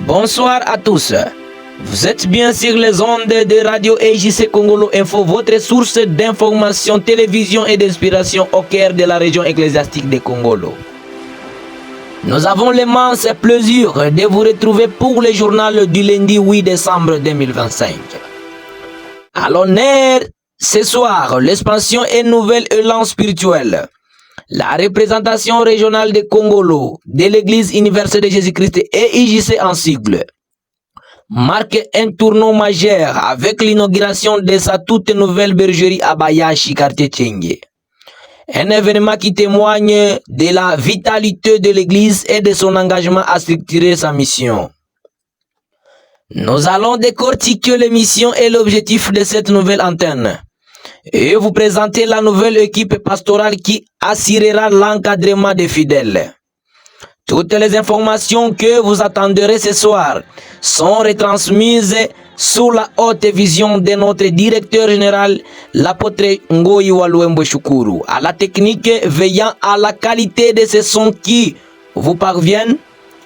Bonsoir à tous. Vous êtes bien sur les ondes de Radio EJC Congolo Info, votre source d'information, télévision et d'inspiration au cœur de la région ecclésiastique de Congolo. Nous avons l'immense plaisir de vous retrouver pour le journal du lundi 8 décembre 2025. À l'honneur, ce soir, l'expansion et nouvel élan spirituel. La représentation régionale de Congolo, de l'Église universelle de Jésus-Christ et EJC en sigle, marque un tournant majeur avec l'inauguration de sa toute nouvelle bergerie à Bayashi, quartier Tchengue. Un événement qui témoigne de la vitalité de l'Église et de son engagement à structurer sa mission. Nous allons décortiquer les missions et l'objectif de cette nouvelle antenne et vous présenter la nouvelle équipe pastorale qui assurera l'encadrement des fidèles. Toutes les informations que vous attendrez ce soir sont retransmises sous la haute vision de notre directeur général, l'apôtre Ngoyi Waluembo Shukuru, à la technique veillant à la qualité de ces sons qui vous parviennent.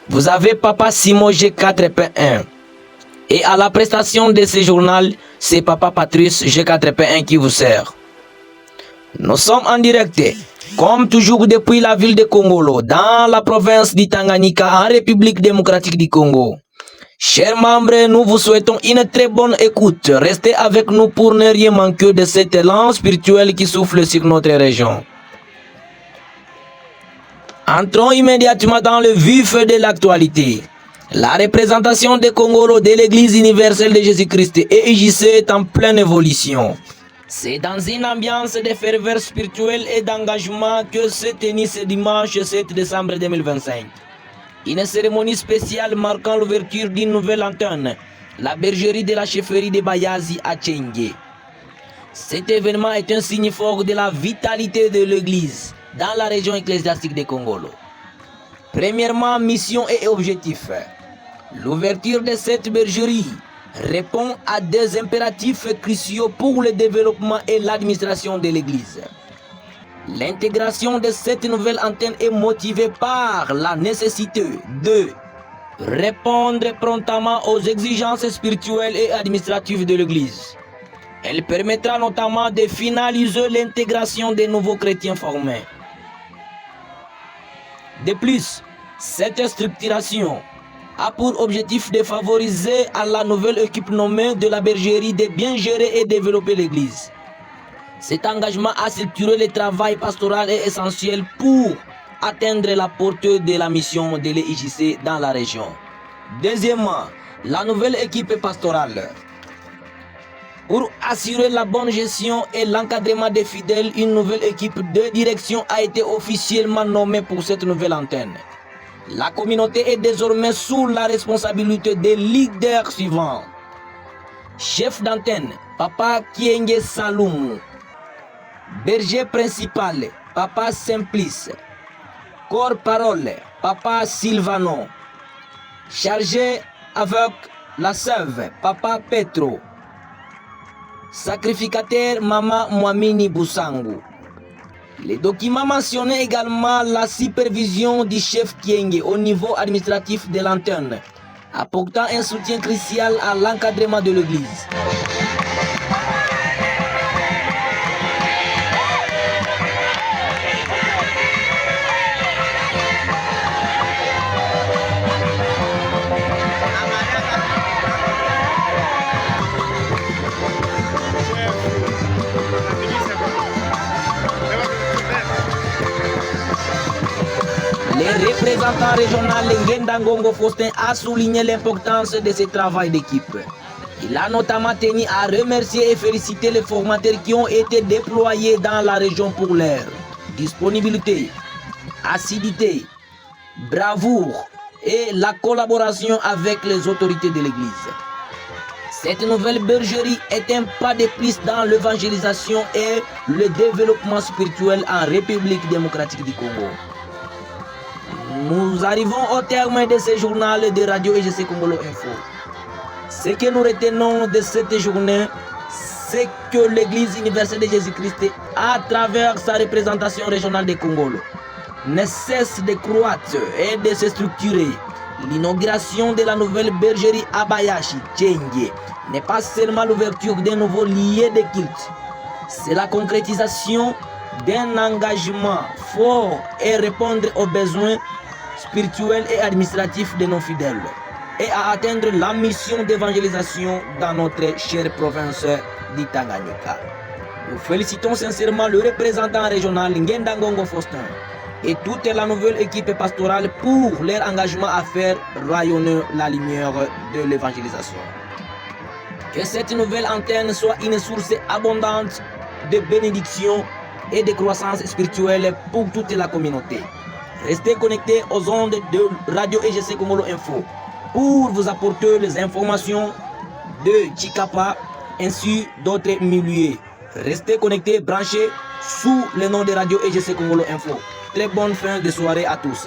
Vous avez Papa Simon G4P1. Et à la prestation de ce journal, c'est Papa Patrice G4P1 qui vous sert. Nous sommes en direct, comme toujours depuis la ville de Congolo, dans la province du Tanganyika, en République démocratique du Congo. Chers membres, nous vous souhaitons une très bonne écoute. Restez avec nous pour ne rien manquer de cet élan spirituel qui souffle sur notre région. Entrons immédiatement dans le vif de l'actualité. La représentation de Congolo de l'Église universelle de Jésus-Christ et EJC est en pleine évolution. C'est dans une ambiance de ferveur spirituelle et d'engagement que se tenit ce dimanche 7 décembre 2025. Une cérémonie spéciale marquant l'ouverture d'une nouvelle antenne, la bergerie de la chefferie de Bayazi à Tchengue. Cet événement est un signe fort de la vitalité de l'Église dans la région ecclésiastique de Congolo. Premièrement, mission et objectif. L'ouverture de cette bergerie répond à des impératifs cruciaux pour le développement et l'administration de l'Église. L'intégration de cette nouvelle antenne est motivée par la nécessité de répondre promptement aux exigences spirituelles et administratives de l'Église. Elle permettra notamment de finaliser l'intégration des nouveaux chrétiens formés. De plus, cette structuration a pour objectif de favoriser à la nouvelle équipe nommée de la bergerie de bien gérer et développer l'Église. Cet engagement à structurer le travail pastoral est essentiel pour atteindre la portée de la mission de l'EJC dans la région. Deuxièmement, la nouvelle équipe pastorale. Pour assurer la bonne gestion et l'encadrement des fidèles, une nouvelle équipe de direction a été officiellement nommée pour cette nouvelle antenne. La communauté est désormais sous la responsabilité des leaders suivants. Chef d'antenne, Papa Kienge Saloum. Berger principal, Papa Simplice. Corps parole, Papa Silvano. Chargé avec la sève, Papa Petro. Sacrificateur, Mama Mwamini Boussangu. Les documents mentionnent également la supervision du chef Kienge au niveau administratif de l'antenne, apportant un soutien crucial à l'encadrement de l'Église. Le représentant régional Ngendangongo Faustin a souligné l'importance de ce travail d'équipe. Il a notamment tenu à remercier et féliciter les formateurs qui ont été déployés dans la région pour leur disponibilité, assiduité, bravoure et la collaboration avec les autorités de l'Église. Cette nouvelle bergerie est un pas de plus dans l'évangélisation et le développement spirituel en République démocratique du Congo. Nous arrivons au terme de ce journal de Radio EJC Congolo Info. Ce que nous retenons de cette journée, c'est que l'Église universelle de Jésus-Christ, à travers sa représentation régionale de Congolo, ne cesse de croître et de se structurer. L'inauguration de la nouvelle bergerie Abayashi Tchengue n'est pas seulement l'ouverture d'un nouveau lieu de culte, c'est la concrétisation d'un engagement fort et répondre aux besoins spirituels et administratifs de nos fidèles et à atteindre la mission d'évangélisation dans notre chère province du Tanganyika. Nous félicitons sincèrement le représentant régional Ngendangongo Faustin et toute la nouvelle équipe pastorale pour leur engagement à faire rayonner la lumière de l'évangélisation. Que cette nouvelle antenne soit une source abondante de bénédiction et de croissance spirituelle pour toute la communauté. Restez connectés aux ondes de Radio EGC Congolo Info pour vous apporter les informations de Chikapa ainsi d'autres milieux. Restez connectés, branchés sous le nom de Radio EGC Congolo Info. Très bonne fin de soirée à tous.